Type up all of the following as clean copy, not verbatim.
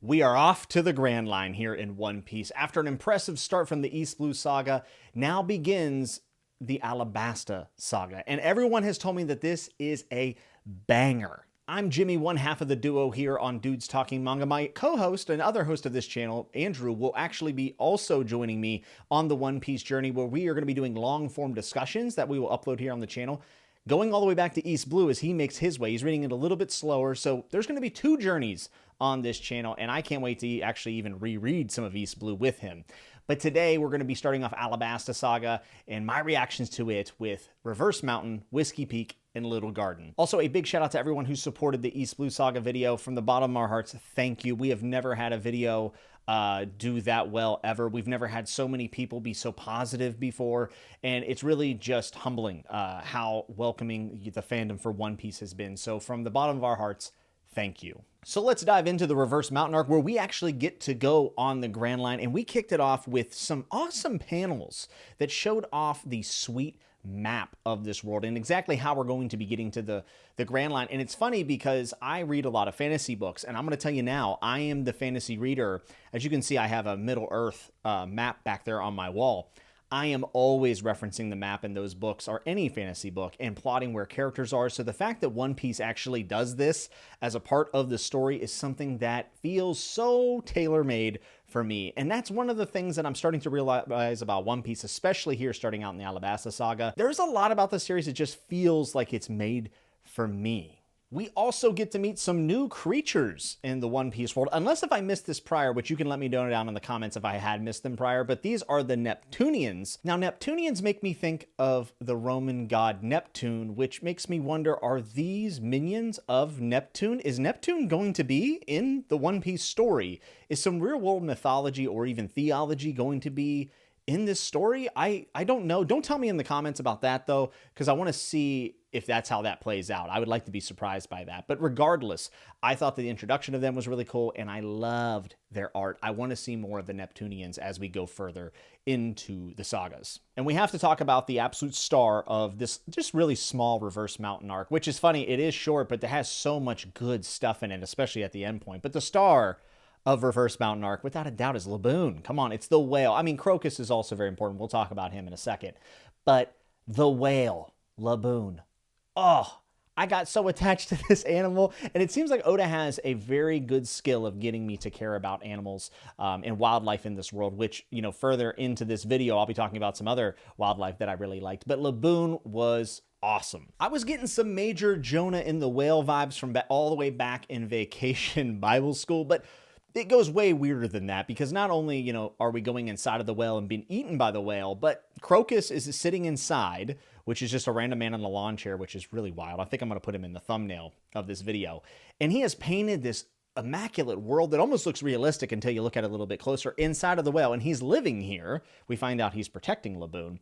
We are off to the Grand Line here in One Piece. After an impressive start from the East Blue Saga, now begins the Arabasta Saga. And everyone has told me that this is a banger. I'm Jimmy, one half of the duo here on Dudes Talking Manga. My co-host and other host of this channel, Andrew, will actually be also joining me on the One Piece journey, where we are going to be doing long-form discussions that we will upload here on the channel, going all the way back to East Blue as he makes his way. He's reading it a little bit slower, so there's going to be two journeys on this channel, and I can't wait to actually even reread some of East Blue with him. But today we're going to be starting off Arabasta Saga and my reactions to it with Reverse Mountain, Whisky Peak, and Little Garden. Also, a big shout out to everyone who supported the East Blue Saga video. From the bottom of our hearts, thank you. We have never had a video do that well ever. We've never had so many people be so positive before, and it's really just humbling how welcoming the fandom for One Piece has been. So from the bottom of our hearts, thank you. So let's dive into the Reverse Mountain arc, where we actually get to go on the Grand Line, and we kicked it off with some awesome panels that showed off the sweet map of this world and exactly how we're going to be getting to the Grand Line. And it's funny because I read a lot of fantasy books, and I'm going to tell you now, I am the fantasy reader. As you can see, I have a Middle Earth map back there on my wall. I am always referencing the map in those books, or any fantasy book, and plotting where characters are. So the fact that One Piece actually does this as a part of the story is something that feels so tailor-made for me. And that's one of the things that I'm starting to realize about One Piece, especially here starting out in the Arabasta Saga. There's a lot about the series that just feels like it's made for me. We also get to meet some new creatures in the One Piece world, unless if I missed this prior, which you can let me know down in the comments if I had missed them prior, but these are the Neptunians. Now, Neptunians make me think of the Roman god Neptune, which makes me wonder, are these minions of Neptune? Is Neptune going to be in the One Piece story? Is some real-world mythology or even theology going to be in this story? I don't know. Don't tell me in the comments about that, though, because I want to see if that's how that plays out. I would like to be surprised by that. But regardless, I thought the introduction of them was really cool, and I loved their art. I want to see more of the Neptunians as we go further into the sagas. And we have to talk about the absolute star of this just really small Reverse Mountain arc, which is funny. It is short, but it has so much good stuff in it, especially at the end point. But the star of Reverse Mountain arc, without a doubt, is Laboon. Come on, it's the whale. I mean, Crocus is also very important. We'll talk about him in a second. But the whale, Laboon. Oh, I got so attached to this animal, and it seems like Oda has a very good skill of getting me to care about animals and wildlife in this world, which, you know, further into this video, I'll be talking about some other wildlife that I really liked. But Laboon was awesome. I was getting some major Jonah in the Whale vibes from all the way back in Vacation Bible School, but it goes way weirder than that, because not only, you know, are we going inside of the whale and being eaten by the whale, but Crocus is sitting inside, which is just a random man on a lawn chair, which is really wild. I think I'm going to put him in the thumbnail of this video. And he has painted this immaculate world that almost looks realistic until you look at it a little bit closer inside of the whale. And he's living here. We find out he's protecting Laboon.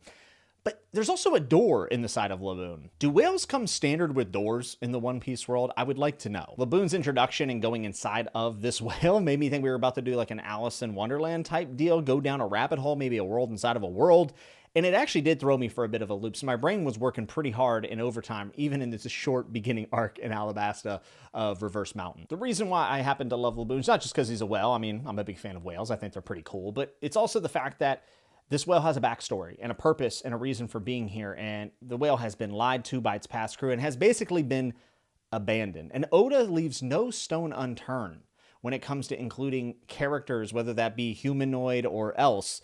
But there's also a door in the side of Laboon. Do whales come standard with doors in the One Piece world? I would like to know. Laboon's introduction and going inside of this whale made me think we were about to do like an Alice in Wonderland type deal, go down a rabbit hole, maybe a world inside of a world. And it actually did throw me for a bit of a loop. So my brain was working pretty hard in overtime, even in this short beginning arc in Arabasta of Reverse Mountain. The reason why I happen to love Laboon is not just because he's a whale. I mean, I'm a big fan of whales. I think they're pretty cool. But it's also the fact that this whale has a backstory and a purpose and a reason for being here, and the whale has been lied to by its past crew and has basically been abandoned. And Oda leaves no stone unturned when it comes to including characters, whether that be humanoid or else,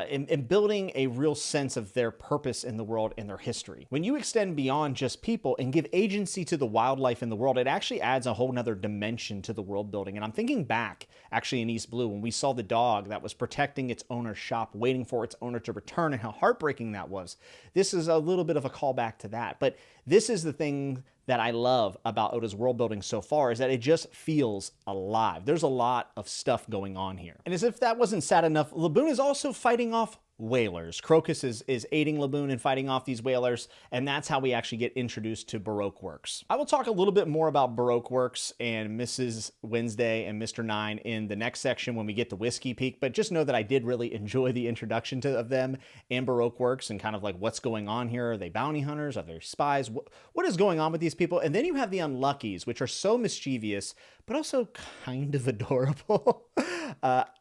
in building a real sense of their purpose in the world and their history. When you extend beyond just people and give agency to the wildlife in the world, it actually adds a whole nother dimension to the world building. And I'm thinking back, actually, in East Blue, when we saw the dog that was protecting its owner's shop, waiting for its owner to return, and how heartbreaking that was. This is a little bit of a callback to that. But this is the thing that I love about Oda's world building so far, is that it just feels alive. There's a lot of stuff going on here. And as if that wasn't sad enough, Laboon is also fighting off whalers. Crocus is aiding Laboon in fighting off these whalers, and that's how we actually get introduced to Baroque Works. I will talk a little bit more about Baroque Works and Mrs. Wednesday and Mr. Nine in the next section when we get to Whisky Peak, but just know that I did really enjoy the introduction of them and Baroque Works and kind of like what's going on here. Are they bounty hunters? Are they spies? What is going on with these people? And then you have the Unluckies, which are so mischievous, but also kind of adorable.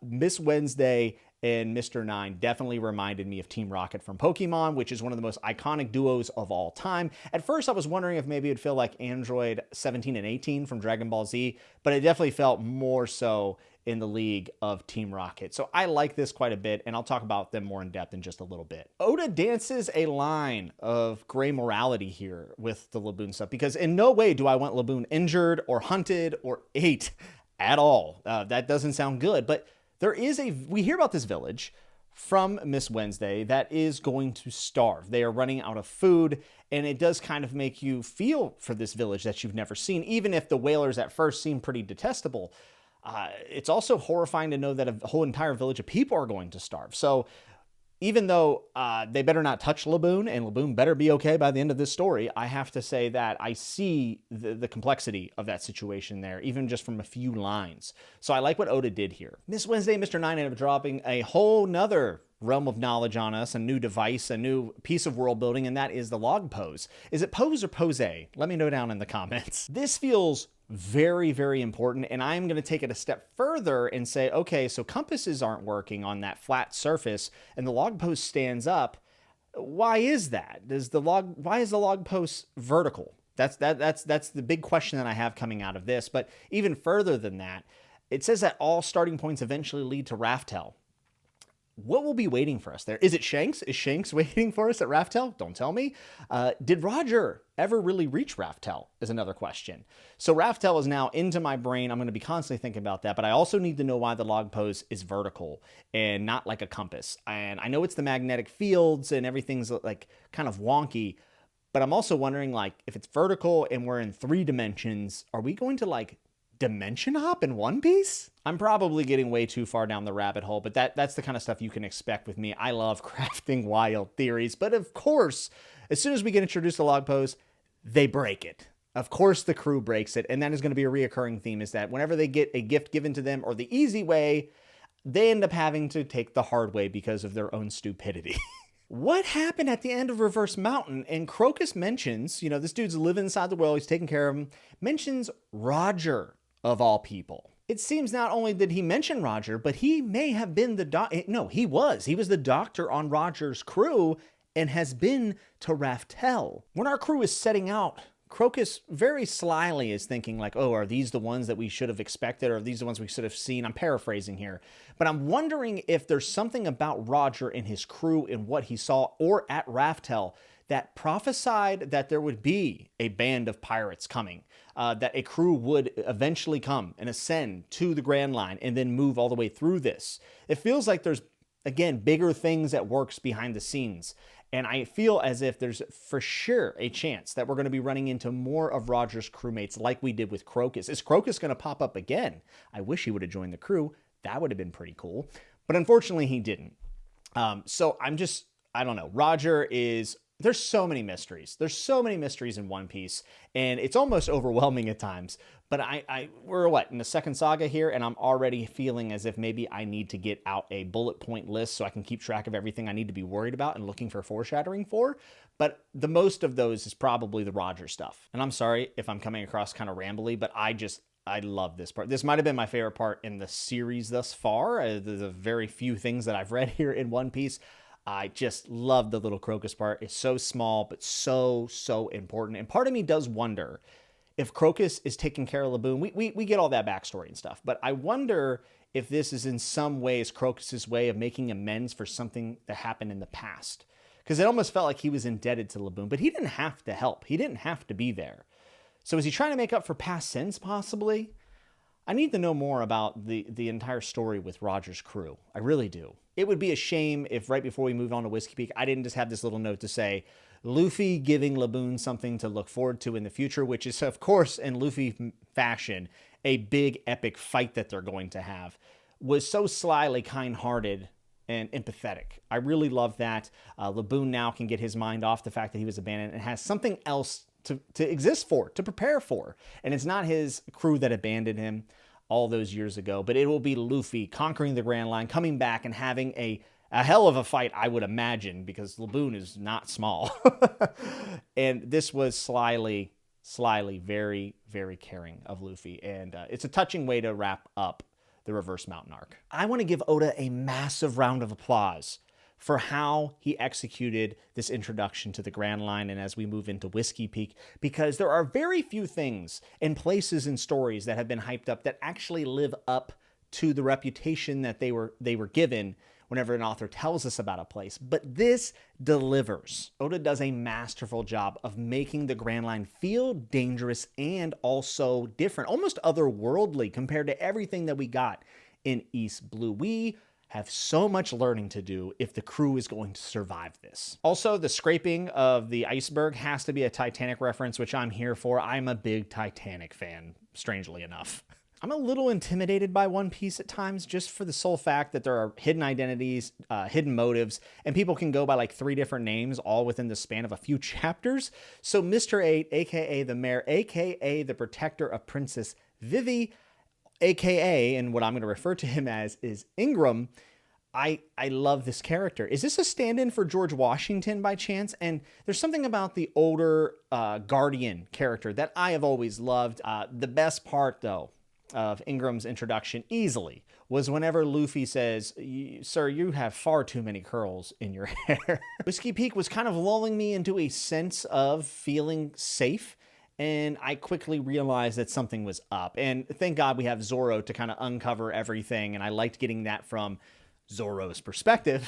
Miss Wednesday and Mr. Nine definitely reminded me of Team Rocket from Pokemon, which is one of the most iconic duos of all time. At first, I was wondering if maybe it'd feel like Android 17 and 18 from Dragon Ball Z, but it definitely felt more so in the league of Team Rocket. So I like this quite a bit, and I'll talk about them more in depth in just a little bit. Oda dances a line of gray morality here with the Laboon stuff, because in no way do I want Laboon injured or hunted or ate at all. That doesn't sound good, but we hear about this village from Miss Wednesday that is going to starve. They are running out of food, and it does kind of make you feel for this village that you've never seen, even if the whalers at first seem pretty detestable. It's also horrifying to know that a whole entire village of people are going to starve. So even though they better not touch Laboon, and Laboon better be okay by the end of this story, I have to say that I see the complexity of that situation there, even just from a few lines. So I like what Oda did here. Miss Wednesday and Mr. Nine ended up dropping a whole nother realm of knowledge on us, a new device, a new piece of world building, and that is the log pose. Is it pose or pose? Let me know down in the comments. This feels very, very important, and I'm going to take it a step further and say, okay, so compasses aren't working on that flat surface, and the log post stands up. Why is that? Why is the log post vertical? That's the big question that I have coming out of this. But even further than that, it says that all starting points eventually lead to Raftel. What will be waiting for us there? Is it Shanks? Is Shanks waiting for us at Raftel? Don't tell me. Did Roger ever really reach Raftel is another question. So Raftel is now into my brain. I'm going to be constantly thinking about that, but I also need to know why the log pose is vertical and not like a compass. And I know it's the magnetic fields and everything's like kind of wonky, but I'm also wondering, like, if it's vertical and we're in 3 dimensions, are we going to like dimension hop in One Piece? I'm probably getting way too far down the rabbit hole, but that's the kind of stuff you can expect with me. I love crafting wild theories, but of course, as soon as we get introduced to log pose, they break it. Of course, the crew breaks it, and that is going to be a reoccurring theme, is that whenever they get a gift given to them or the easy way, they end up having to take the hard way because of their own stupidity. What happened at the end of Reverse Mountain? And Crocus mentions, this dude's living inside the world, he's taking care of him, mentions Roger, of all people. It seems not only did he mention Roger, but he may have been he was the doctor on Roger's crew and has been to Raftel. When our crew is setting out, Crocus very slyly is thinking like, oh, are these the ones that we should have expected? Or are these the ones we should have seen? I'm paraphrasing here, but I'm wondering if there's something about Roger and his crew and what he saw or at Raftel that prophesied that there would be a band of pirates coming, that a crew would eventually come and ascend to the Grand Line and then move all the way through this. It feels like there's, again, bigger things at works behind the scenes. And I feel as if there's for sure a chance that we're going to be running into more of Roger's crewmates like we did with Crocus. Is Crocus going to pop up again? I wish he would have joined the crew. That would have been pretty cool. But unfortunately, he didn't. So I don't know. There's so many mysteries. There's so many mysteries in One Piece, and it's almost overwhelming at times. But we're in the second saga here, and I'm already feeling as if maybe I need to get out a bullet point list so I can keep track of everything I need to be worried about and looking for foreshadowing for. But the most of those is probably the Roger stuff. And I'm sorry if I'm coming across kind of rambly, but I love this part. This might have been my favorite part in the series thus far. The very few things that I've read here in One Piece. I just love the little Crocus part. It's so small, but so, so important. And part of me does wonder if Crocus is taking care of Laboon. We get all that backstory and stuff, but I wonder if this is in some ways Crocus's way of making amends for something that happened in the past. Because it almost felt like he was indebted to Laboon, but he didn't have to help. He didn't have to be there. So is he trying to make up for past sins, possibly? I need to know more about the entire story with Roger's crew. I really do. It would be a shame if right before we move on to Whisky Peak, I didn't just have this little note to say, Luffy giving Laboon something to look forward to in the future, which is, of course, in Luffy fashion, a big epic fight that they're going to have, was so slyly kind-hearted and empathetic. I really love that. Laboon now can get his mind off the fact that he was abandoned and has something else to exist for, to prepare for. And it's not his crew that abandoned him all those years ago, but it will be Luffy conquering the Grand Line, coming back and having a hell of a fight, I would imagine, because Laboon is not small. And this was slyly very, very caring of Luffy. And it's a touching way to wrap up the Reverse Mountain arc. I want to give Oda a massive round of applause for how he executed this introduction to the Grand Line and as we move into Whisky Peak, because there are very few things and places and stories that have been hyped up that actually live up to the reputation that they were given whenever an author tells us about a place. But this delivers. Oda does a masterful job of making the Grand Line feel dangerous and also different, almost otherworldly compared to everything that we got in East Blue. We have so much learning to do if the crew is going to survive this. Also, the scraping of the iceberg has to be a Titanic reference, which I'm here for. I'm a big Titanic fan, strangely enough. I'm a little intimidated by One Piece at times, just for the sole fact that there are hidden identities, hidden motives, and people can go by like 3 different names all within the span of a few chapters. So Mr. 8, aka the Mayor, aka the protector of Princess Vivi, aka, and what I'm going to refer to him as is Igaram. I love this character. Is this a stand-in for George Washington by chance? And there's something about the older Guardian character that I have always loved. The best part, though, of Igaram's introduction easily was whenever Luffy says, "Sir, you have far too many curls in your hair." Whisky Peak was kind of lulling me into a sense of feeling safe, and I quickly realized that something was up. And thank God we have Zoro to kind of uncover everything, and I liked getting that from Zoro's perspective.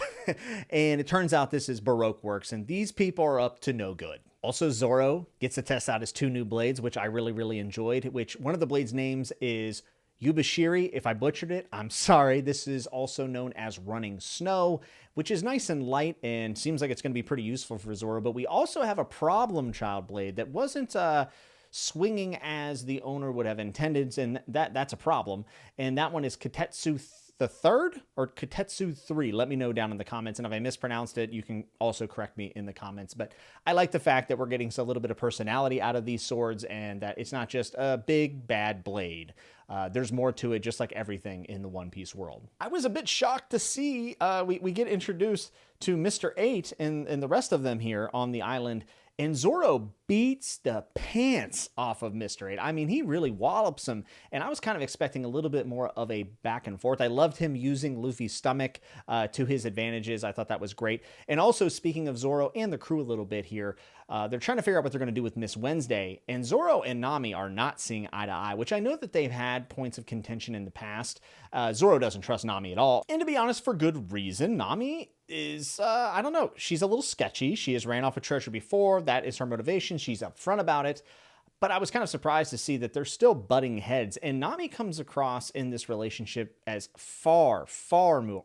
And it turns out this is Baroque Works, and these people are up to no good. Also, Zoro gets to test out his 2 new blades, which I really enjoyed, which one of the blades' names is Yubashiri. If I butchered it, I'm sorry. This is also known as Running Snow, which is nice and light and seems like it's going to be pretty useful for Zoro. But we also have a problem child blade that wasn't swinging as the owner would have intended, and that's a problem. And that one is Katetsu the third or Katetsu 3. Let me know down in the comments, and if I mispronounced it, you can also correct me in the comments. But I like the fact that we're getting a little bit of personality out of these swords, and that it's not just a big bad blade. There's more to it, just like everything in the One Piece world. I was a bit shocked to see we get introduced to Mr. 8 and the rest of them here on the island, and Zoro beats the pants off of Mr. 8. I mean, he really wallops him, and I was kind of expecting a little bit more of a back and forth. I loved him using Luffy's stomach to his advantages. I thought that was great. And also, speaking of Zoro and the crew a little bit here, they're trying to figure out what they're going to do with Miss Wednesday, and Zoro and Nami are not seeing eye to eye, which I know that they've had points of contention in the past. Zoro doesn't trust Nami at all, and to be honest, for good reason. Nami is, I don't know, she's a little sketchy. She has ran off a treasure before. That is her motivation. She's upfront about it. But I was kind of surprised to see that they're still butting heads. And Nami comes across in this relationship as far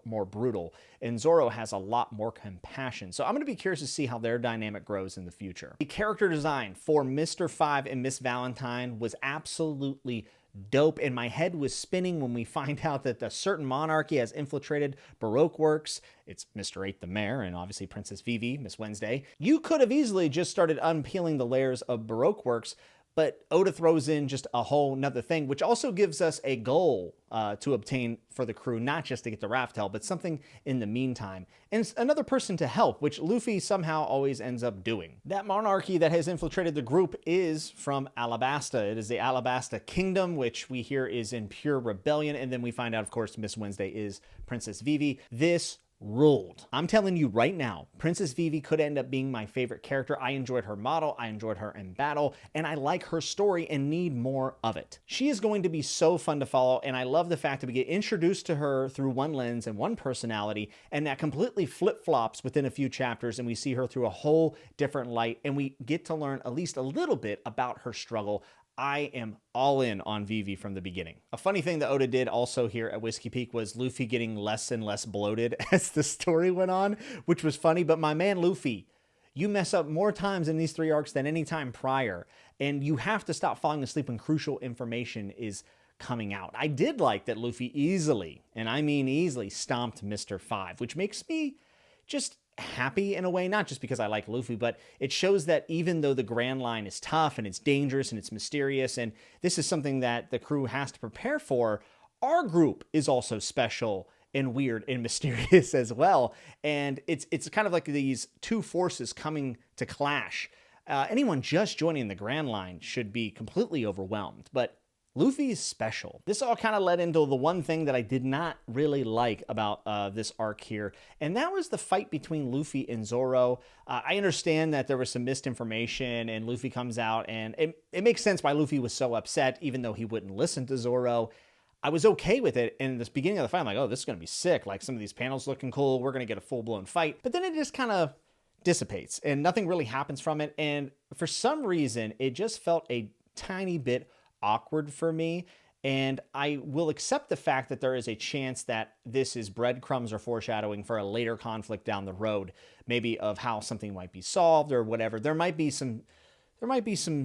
more brutal. And Zoro has a lot more compassion. So I'm going to be curious to see how their dynamic grows in the future. The character design for Mr. 5 and Miss Valentine was absolutely dope, and my head was spinning when we find out that a certain monarchy has infiltrated Baroque Works. It's Mr. 8 the Mayor, and obviously Princess Vivi, Miss Wednesday. You could have easily just started unpeeling the layers of Baroque Works, but Oda throws in just a whole nother thing, which also gives us a goal to obtain for the crew, not just to get the Raftel, but something in the meantime. And it's another person to help, which Luffy somehow always ends up doing. That monarchy that has infiltrated the group is from Arabasta. It is the Arabasta Kingdom, which we hear is in pure rebellion. And then we find out, of course, Miss Wednesday is Princess Vivi. This ruled. I'm telling you right now, Princess Vivi could end up being my favorite character. I enjoyed her model, I enjoyed her in battle, and I like her story and need more of it. She is going to be so fun to follow, and I love the fact that we get introduced to her through one lens and one personality, and that completely flip-flops within a few chapters, and we see her through a whole different light, and we get to learn at least a little bit about her struggle. I am all in on Vivi from the beginning. A funny thing that Oda did also here at Whisky Peak was Luffy getting less and less bloated as the story went on, which was funny. But my man Luffy, you mess up more times in these 3 arcs than any time prior, and you have to stop falling asleep when crucial information is coming out. I did like that Luffy easily, and I mean easily, stomped Mr. 5, which makes me just happy in a way, not just because I like Luffy, but it shows that even though the Grand Line is tough and it's dangerous and it's mysterious, and this is something that the crew has to prepare for, our group is also special and weird and mysterious as well. And it's kind of like these two forces coming to clash. Anyone just joining the Grand Line should be completely overwhelmed, but Luffy is special. This all kind of led into the one thing that I did not really like about this arc here, and that was the fight between Luffy and Zoro. I understand that there was some misinformation, and Luffy comes out, and it makes sense why Luffy was so upset, even though he wouldn't listen to Zoro. I was okay with it in the beginning of the fight. I'm like, oh, this is going to be sick. Like, some of these panels looking cool. We're going to get a full-blown fight. But then it just kind of dissipates, and nothing really happens from it. And for some reason, it just felt a tiny bit awkward for me. And I will accept the fact that there is a chance that this is breadcrumbs or foreshadowing for a later conflict down the road, maybe of how something might be solved or whatever. There might be some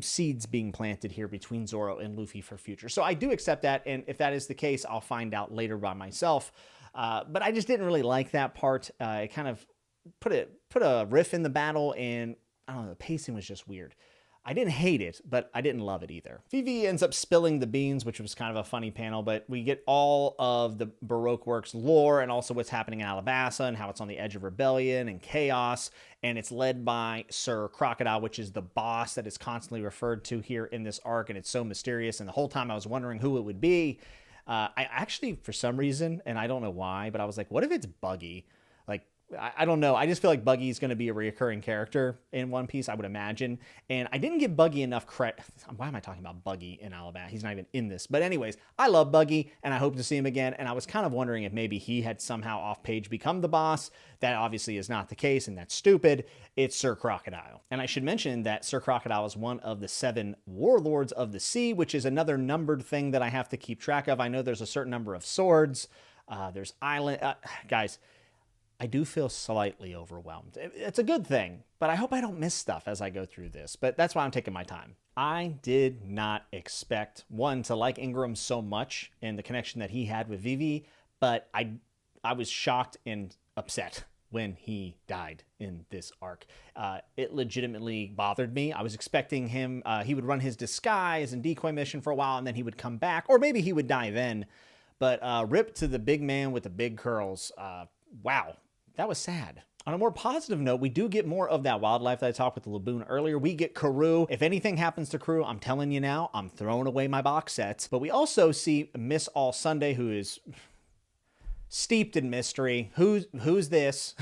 seeds being planted here between Zoro and Luffy for future. So I do accept that, and if that is the case, I'll find out later by myself. But I just didn't really like that part. It kind of put a riff in the battle, and I don't know, the pacing was just weird. I didn't hate it, but I didn't love it either. Vivi ends up spilling the beans, which was kind of a funny panel, but we get all of the Baroque Works lore and also what's happening in Arabasta and how it's on the edge of rebellion and chaos, and it's led by Sir Crocodile, which is the boss that is constantly referred to here in this arc, and it's so mysterious, and the whole time I was wondering who it would be. I actually, for some reason, and I don't know why, but I was like, what if it's Buggy? Like, I don't know. I just feel like Buggy is going to be a reoccurring character in One Piece, I would imagine. And I didn't give Buggy enough credit. Why am I talking about Buggy in Alabama? He's not even in this. But anyways, I love Buggy, and I hope to see him again. And I was kind of wondering if maybe he had somehow off-page become the boss. That obviously is not the case, and that's stupid. It's Sir Crocodile. And I should mention that Sir Crocodile is one of the 7 warlords of the sea, which is another numbered thing that I have to keep track of. I know there's a certain number of swords. There's island... guys... I do feel slightly overwhelmed. It's a good thing, but I hope I don't miss stuff as I go through this. But that's why I'm taking my time. I did not expect, one, to like Igaram so much and the connection that he had with Vivi, but I was shocked and upset when he died in this arc. It legitimately bothered me. I was expecting him, he would run his disguise and decoy mission for a while, and then he would come back, or maybe he would die then. But rip to the big man with the big curls. Wow. That was sad. On a more positive note, we do get more of that wildlife that I talked with the Laboon earlier. We get Karoo. If anything happens to Karoo, I'm telling you now, I'm throwing away my box sets. But we also see Miss All Sunday, who is steeped in mystery. Who's this?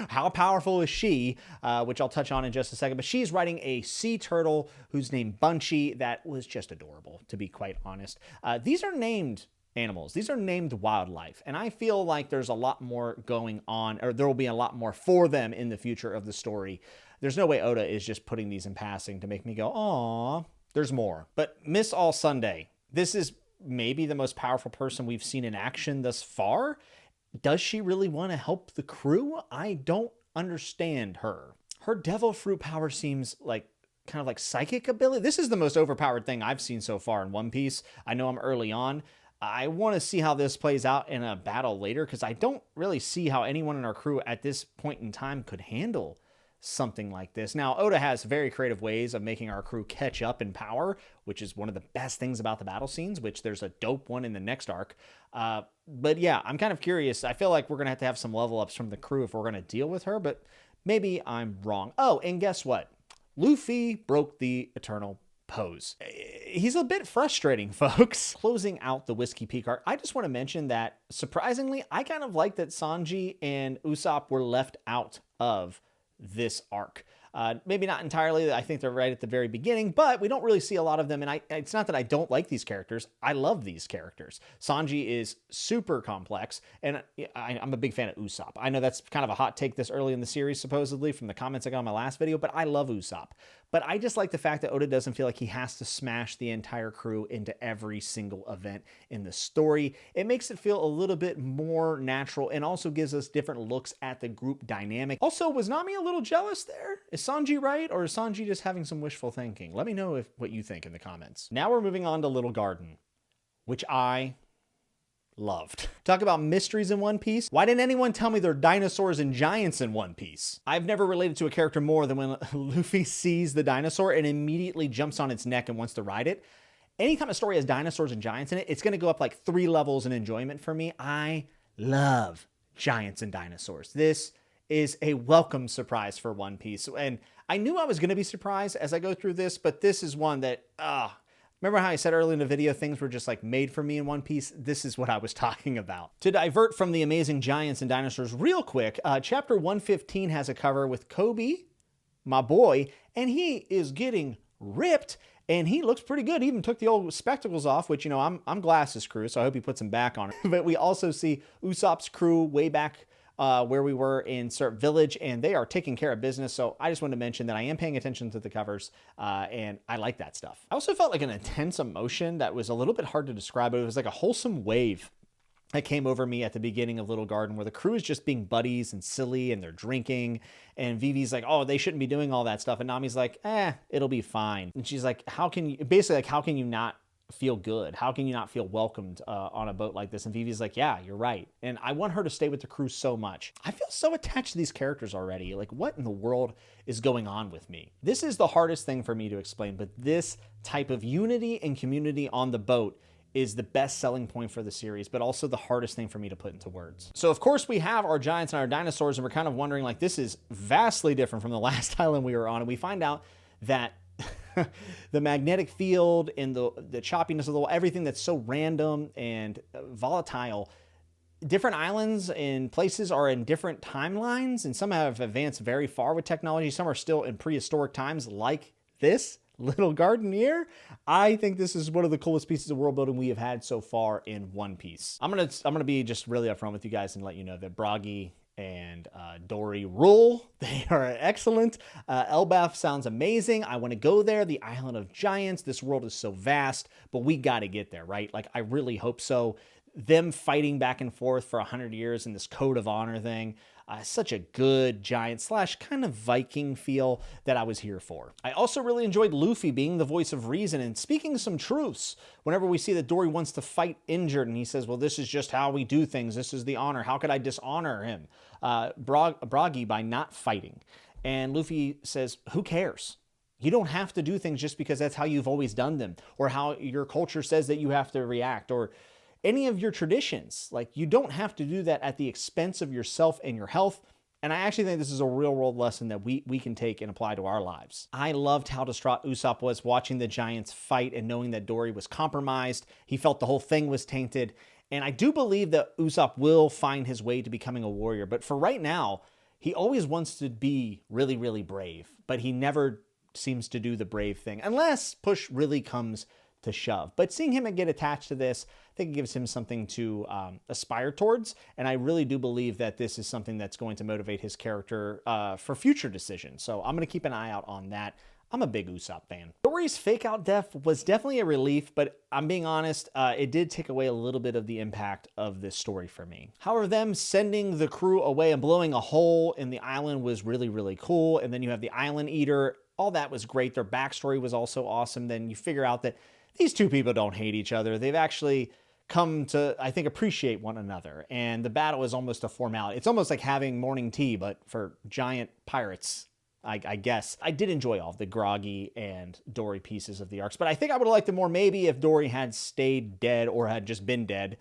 How powerful is she? Which I'll touch on in just a second. But she's riding a sea turtle who's named Bunchy. That was just adorable, to be quite honest. These are named animals. These are named wildlife, and I feel like there's a lot more going on, or there will be a lot more for them in the future of the story. There's no way Oda is just putting these in passing to make me go, aw, there's more. But Miss All Sunday, this is maybe the most powerful person we've seen in action thus far. Does she really want to help the crew? I don't understand her. Her devil fruit power seems like kind of like psychic ability. This is the most overpowered thing I've seen so far in One Piece. I know I'm early on. I want to see how this plays out in a battle later, because I don't really see how anyone in our crew at this point in time could handle something like this. Now, Oda has very creative ways of making our crew catch up in power, which is one of the best things about the battle scenes, which there's a dope one in the next arc. But yeah, I'm kind of curious. I feel like we're going to have some level ups from the crew if we're going to deal with her, but maybe I'm wrong. Oh, and guess what? Luffy broke the Eternal Pose. He's a bit frustrating, folks. Closing out the Whisky Peak arc, I just want to mention that, surprisingly, I kind of like that Sanji and Usopp were left out of this arc. Maybe not entirely. I think they're right at the very beginning, but we don't really see a lot of them. And it's not that I don't like these characters. I love these characters. Sanji is super complex, and I'm a big fan of Usopp. I know that's kind of a hot take this early in the series, supposedly, from the comments I got on my last video, but I love Usopp. But I just like the fact that Oda doesn't feel like he has to smash the entire crew into every single event in the story. It makes it feel a little bit more natural and also gives us different looks at the group dynamic. Also, was Nami a little jealous there? Is Sanji right, or is Sanji just having some wishful thinking? Let me know what you think in the comments. Now we're moving on to Little Garden. which I loved. Talk about mysteries in One Piece. Why didn't anyone tell me there are dinosaurs and giants in One Piece? I've never related to a character more than when Luffy sees the dinosaur and immediately jumps on its neck and wants to ride it. Anytime a story has dinosaurs and giants in it, it's going to go up like 3 levels in enjoyment for me. I love giants and dinosaurs. This is a welcome surprise for One Piece. And I knew I was going to be surprised as I go through this, but this is one that, remember how I said earlier in the video, things were just like made for me in One Piece? This is what I was talking about. To divert from the amazing giants and dinosaurs real quick, chapter 115 has a cover with Kobe, my boy, and he is getting ripped, and he looks pretty good. He even took the old spectacles off, which, you know, I'm Glasses crew, so I hope he puts them back on. But we also see Usopp's crew way back where we were in Syrup Village, and they are taking care of business. So I just wanted to mention that I am paying attention to the covers, and I like that stuff. I also felt like an intense emotion that was a little bit hard to describe, but it was like a wholesome wave that came over me at the beginning of Little Garden, where the crew is just being buddies and silly, and they're drinking, and Vivi's like, oh, they shouldn't be doing all that stuff, and Nami's like, it'll be fine. And she's like, how can you not feel good? How can you not feel welcomed on a boat like this? And Vivi's like, yeah, you're right. And I want her to stay with the crew so much. I feel so attached to these characters already. Like, what in the world is going on with me? This is the hardest thing for me to explain, but this type of unity and community on the boat is the best selling point for the series, but also the hardest thing for me to put into words. So of course we have our giants and our dinosaurs, and we're kind of wondering, like, this is vastly different from the last island we were on. And we find out that the magnetic field and the choppiness of everything that's so random and volatile, different islands and places are in different timelines, and some have advanced very far with technology. Some are still in prehistoric times, like this Little Garden here. I think this is one of the coolest pieces of world building we have had so far in One Piece. I'm gonna be just really upfront with you guys and let you know that Groggy and Dorry rule. They are excellent. Elbaf sounds amazing. I want to go there. The Island of Giants. This world is so vast, but we got to get there, right? Like, I really hope so. Them fighting back and forth for 100 years in this code of honor thing. Such a good giant / kind of Viking feel that I was here for. I also really enjoyed Luffy being the voice of reason and speaking some truths. Whenever we see that Dorry wants to fight injured, and he says, well, this is just how we do things. This is the honor. How could I dishonor him? Groggy by not fighting. And Luffy says, who cares? You don't have to do things just because that's how you've always done them, or how your culture says that you have to react, or any of your traditions. Like, you don't have to do that at the expense of yourself and your health. And I actually think this is a real world lesson that we can take and apply to our lives. I loved how distraught Usopp was watching the giants fight and knowing that Dorry was compromised. He felt the whole thing was tainted. And I do believe that Usopp will find his way to becoming a warrior. But for right now, he always wants to be really, really brave. But he never seems to do the brave thing, unless push really comes to shove. But seeing him get attached to this, I think it gives him something to aspire towards. And I really do believe that this is something that's going to motivate his character for future decisions. So I'm going to keep an eye out on that. I'm a big Usopp fan. Dorry's fake out death was definitely a relief, but I'm being honest, it did take away a little bit of the impact of this story for me. However, them sending the crew away and blowing a hole in the island was really, really cool. And then you have the Island Eater. All that was great. Their backstory was also awesome. Then you figure out that these two people don't hate each other. They've actually come to, I think, appreciate one another. And the battle is almost a formality. It's almost like having morning tea, but for giant pirates, I guess. I did enjoy all of the Groggy and Dorry pieces of the arcs, but I think I would have liked them more maybe if Dorry had stayed dead or had just been dead.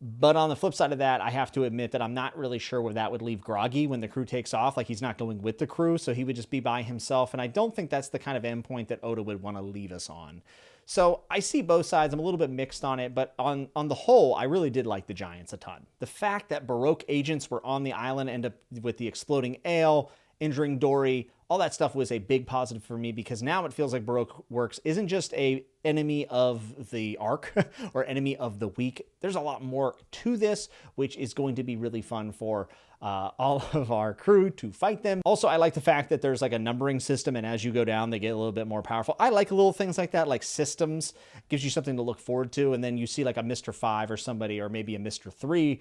But on the flip side of that, I have to admit that I'm not really sure where that would leave Groggy when the crew takes off. Like, he's not going with the crew, so he would just be by himself. And I don't think that's the kind of endpoint that Oda would want to leave us on. So I see both sides. I'm a little bit mixed on it, but on the whole, I really did like the Giants a ton. The fact that Baroque agents were on the island, end up with the exploding ale, injuring Dorry, all that stuff was a big positive for me, because now it feels like Baroque Works isn't just a enemy of the arc or enemy of the week. There's a lot more to this, which is going to be really fun for all of our crew to fight them. Also, I like the fact that there's like a numbering system, and as you go down, they get a little bit more powerful. I like little things like that, like systems. Gives you something to look forward to, and then you see like a Mr. 5 or somebody, or maybe a Mr. 3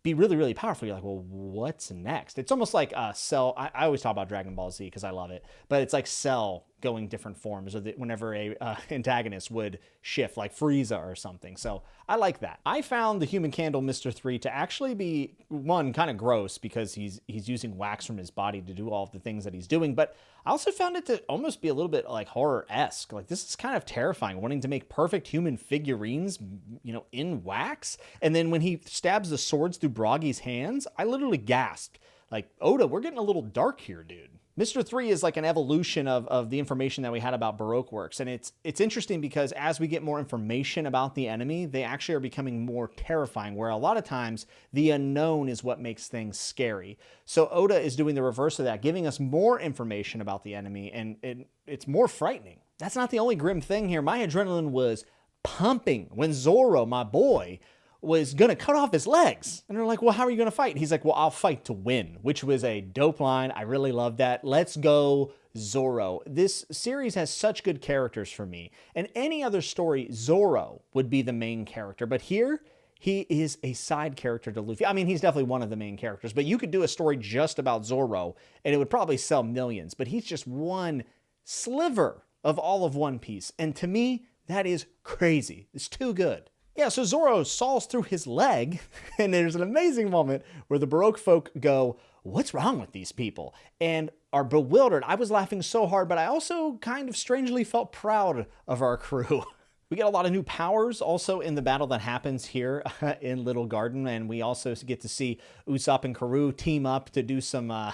be really, really powerful. You're like, well, what's next? It's almost like Cell. I always talk about Dragon Ball Z because I love it, but it's like Cell going different forms, or whenever a antagonist would shift, like Frieza or something. So I like that. I found the human candle Mr. 3 to actually be, one, kind of gross because he's using wax from his body to do all of the things that he's doing, but I also found it to almost be a little bit like horror-esque. Like, this is kind of terrifying, wanting to make perfect human figurines, you know, in wax. And then when he stabs the swords through Groggy's hands, I literally gasped. Like, Oda, we're getting a little dark here, dude. Mr. 3 is like an evolution of the information that we had about Baroque Works. And it's interesting because as we get more information about the enemy, they actually are becoming more terrifying, where a lot of times the unknown is what makes things scary. So Oda is doing the reverse of that, giving us more information about the enemy, and it's more frightening. That's not the only grim thing here. My adrenaline was pumping when Zoro, my boy, was going to cut off his legs. And they're like, well, how are you going to fight? And he's like, well, I'll fight to win, which was a dope line. I really love that. Let's go, Zoro. This series has such good characters for me. In any other story, Zoro would be the main character. But here, he is a side character to Luffy. I mean, he's definitely one of the main characters. But you could do a story just about Zoro, and it would probably sell millions. But he's just one sliver of all of One Piece. And to me, that is crazy. It's too good. Yeah, so Zoro saws through his leg, and there's an amazing moment where the Baroque folk go, what's wrong with these people? And are bewildered. I was laughing so hard, but I also kind of strangely felt proud of our crew. We get a lot of new powers also in the battle that happens here in Little Garden, and we also get to see Usopp and Karoo team up to do some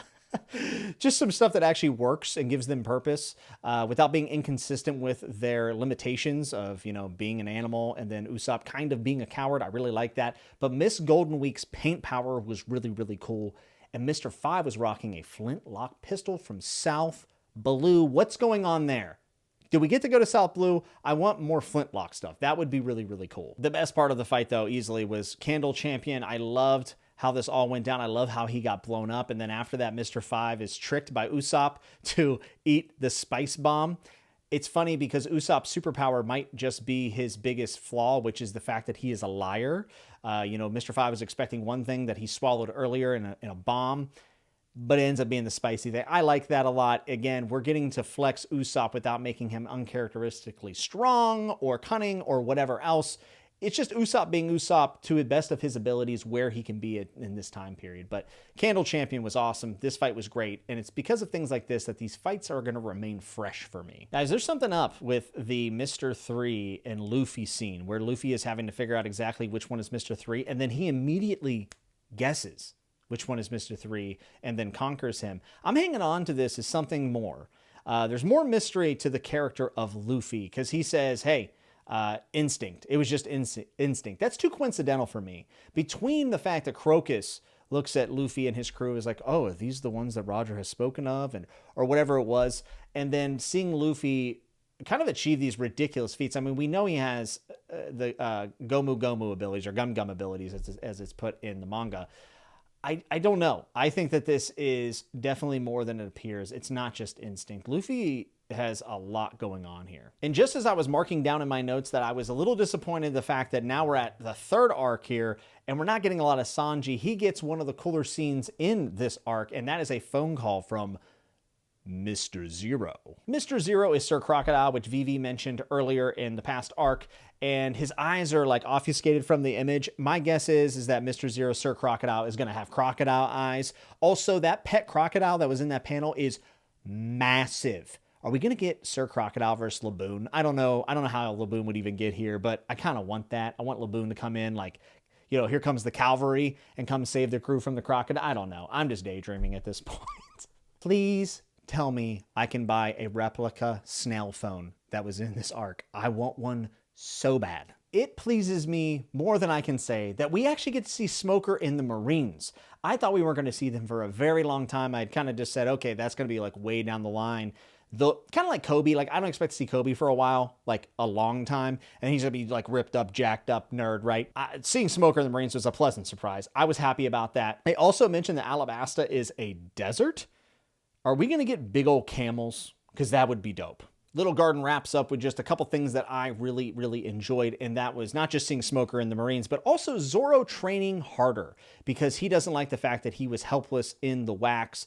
just some stuff that actually works and gives them purpose without being inconsistent with their limitations of, you know, being an animal and then Usopp kind of being a coward. I really like that. But Miss Golden Week's paint power was really, really cool. And Mr. 5 was rocking a flintlock pistol from South Blue. What's going on there? Do we get to go to South Blue? I want more flintlock stuff. That would be really, really cool. The best part of the fight, though, easily was Candle Champion. I loved how this all went down. I love how he got blown up. And then after that, Mr. 5 is tricked by Usopp to eat the spice bomb. It's funny because Usopp's superpower might just be his biggest flaw, which is the fact that he is a liar. You know, Mr. 5 was expecting one thing that he swallowed earlier in a bomb, but it ends up being the spicy thing. I like that a lot. Again, we're getting to flex Usopp without making him uncharacteristically strong or cunning or whatever else. It's just Usopp being Usopp to the best of his abilities where he can be in this time period. But Candle Champion was awesome. This fight was great. And it's because of things like this that these fights are going to remain fresh for me. Guys, there's something up with the Mr. 3 and Luffy scene where Luffy is having to figure out exactly which one is Mr. 3. And then he immediately guesses which one is Mr. 3 and then conquers him. I'm hanging on to this as something more. There's more mystery to the character of Luffy because he says, hey, instinct. It was just instinct. That's too coincidental for me. Between the fact that Crocus looks at Luffy and his crew is like, oh, are these the ones that Roger has spoken of? And or whatever it was. And then seeing Luffy kind of achieve these ridiculous feats. I mean, we know he has the Gomu Gomu abilities or Gum Gum abilities as it's put in the manga. I don't know. I think that this is definitely more than it appears. It's not just instinct. Luffy has a lot going on here. And just as I was marking down in my notes that I was a little disappointed in the fact that now we're at the third arc here and we're not getting a lot of Sanji, he gets one of the cooler scenes in this arc, and that is a phone call from Mr. Zero. Mr. Zero is Sir Crocodile, which Vivi mentioned earlier in the past arc, and his eyes are like obfuscated from the image. My guess is that Mr. Zero, Sir Crocodile, is going to have crocodile eyes. Also, that pet crocodile that was in that panel is massive. Are we going to get Sir Crocodile versus Laboon? I don't know. I don't know how Laboon would even get here, but I kind of want that. I want Laboon to come in like, you know, here comes the cavalry and come save the crew from the crocodile. I don't know. I'm just daydreaming at this point. Please tell me I can buy a replica snail phone that was in this arc. I want one so bad. It pleases me more than I can say that we actually get to see Smoker in the Marines. I thought we weren't going to see them for a very long time. I'd kind of just said, okay, that's going to be like way down the line. Though, kind of like Kobe, like I don't expect to see Kobe for a while, like a long time, and he's gonna be like ripped up, jacked up nerd, right? Seeing Smoker in the Marines was a pleasant surprise. I was happy about that. They also mentioned that Arabasta is a desert. Are we gonna get big old camels? Because that would be dope. Little Garden wraps up with just a couple things that I really, really enjoyed, and that was not just seeing Smoker in the Marines, but also Zoro training harder, because he doesn't like the fact that he was helpless in the wax.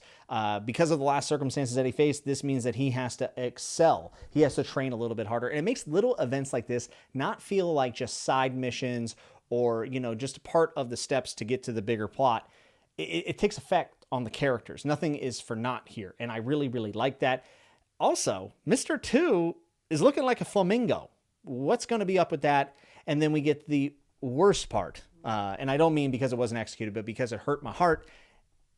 Because of the last circumstances that he faced, this means that he has to excel. He has to train a little bit harder, and it makes little events like this not feel like just side missions or, you know, just a part of the steps to get to the bigger plot. It takes effect on the characters. Nothing is for naught here, and I really, really like that. Also, Mr. 2 is looking like a flamingo. What's going to be up with that? And then we get the worst part. And I don't mean because it wasn't executed, but because it hurt my heart.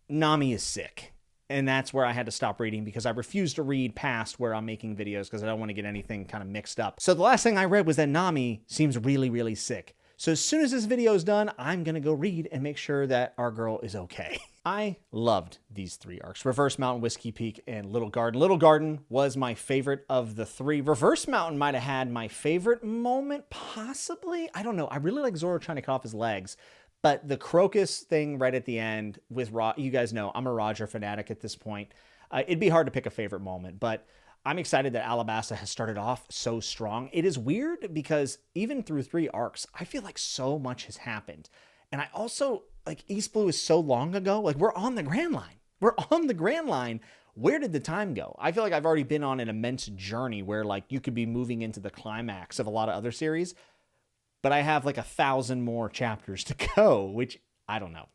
Nami is sick. And that's where I had to stop reading, because I refuse to read past where I'm making videos because I don't want to get anything kind of mixed up. So the last thing I read was that Nami seems really, really sick. So as soon as this video is done, I'm going to go read and make sure that our girl is okay. I loved these 3 arcs, Reverse Mountain, Whisky Peak, and Little Garden. Little Garden was my favorite of the 3. Reverse Mountain might have had my favorite moment, possibly. I don't know. I really like Zoro trying to cut off his legs. But the Crocus thing right at the end with you guys know I'm a Roger fanatic at this point. It'd be hard to pick a favorite moment, but I'm excited that Arabasta has started off so strong. It is weird because even through 3 arcs, I feel like so much has happened. And I also, like, East Blue is so long ago. Like, we're on the Grand Line. We're on the Grand Line. Where did the time go? I feel like I've already been on an immense journey where, like, you could be moving into the climax of a lot of other series. But I have like 1,000 more chapters to go, which I don't know.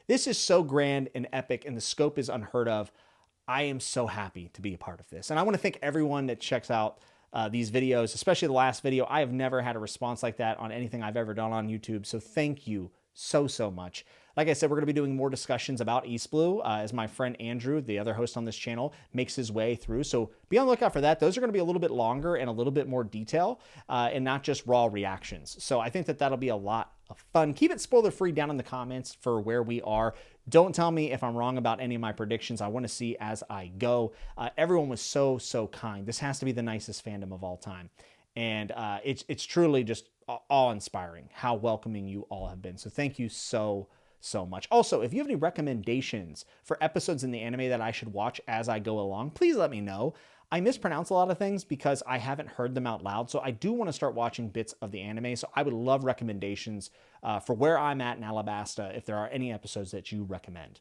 This is so grand and epic, and the scope is unheard of. I am so happy to be a part of this. And I want to thank everyone that checks out these videos, especially the last video. I have never had a response like that on anything I've ever done on YouTube. So thank you so, so much. Like I said, we're going to be doing more discussions about East Blue as my friend Andrew, the other host on this channel, makes his way through. So be on the lookout for that. Those are going to be a little bit longer and a little bit more detail and not just raw reactions. So I think that that'll be a lot of fun. Keep it spoiler free down in the comments for where we are. Don't tell me if I'm wrong about any of my predictions. I want to see as I go. Everyone was so, so kind. This has to be the nicest fandom of all time. And it's truly just awe-inspiring how welcoming you all have been. So thank you so much. Also, if you have any recommendations for episodes in the anime that I should watch as I go along, please let me know. I mispronounce a lot of things because I haven't heard them out loud, so I do want to start watching bits of the anime, so I would love recommendations for where I'm at in Arabasta if there are any episodes that you recommend.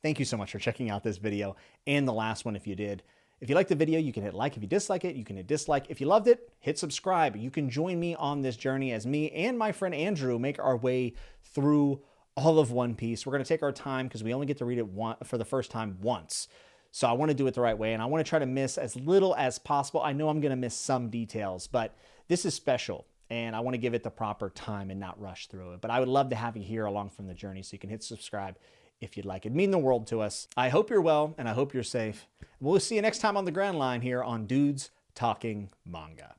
Thank you so much for checking out this video and the last one if you did. If you liked the video, you can hit like. If you dislike it, you can hit dislike. If you loved it, hit subscribe. You can join me on this journey as me and my friend Andrew make our way through all of One Piece. We're going to take our time because we only get to read it for the first time once. So I want to do it the right way, and I want to try to miss as little as possible. I know I'm going to miss some details, but this is special, and I want to give it the proper time and not rush through it. But I would love to have you here along from the journey, so you can hit subscribe if you'd like. It'd mean the world to us. I hope you're well, and I hope you're safe. We'll see you next time on the Grand Line here on Dudes Talking Manga.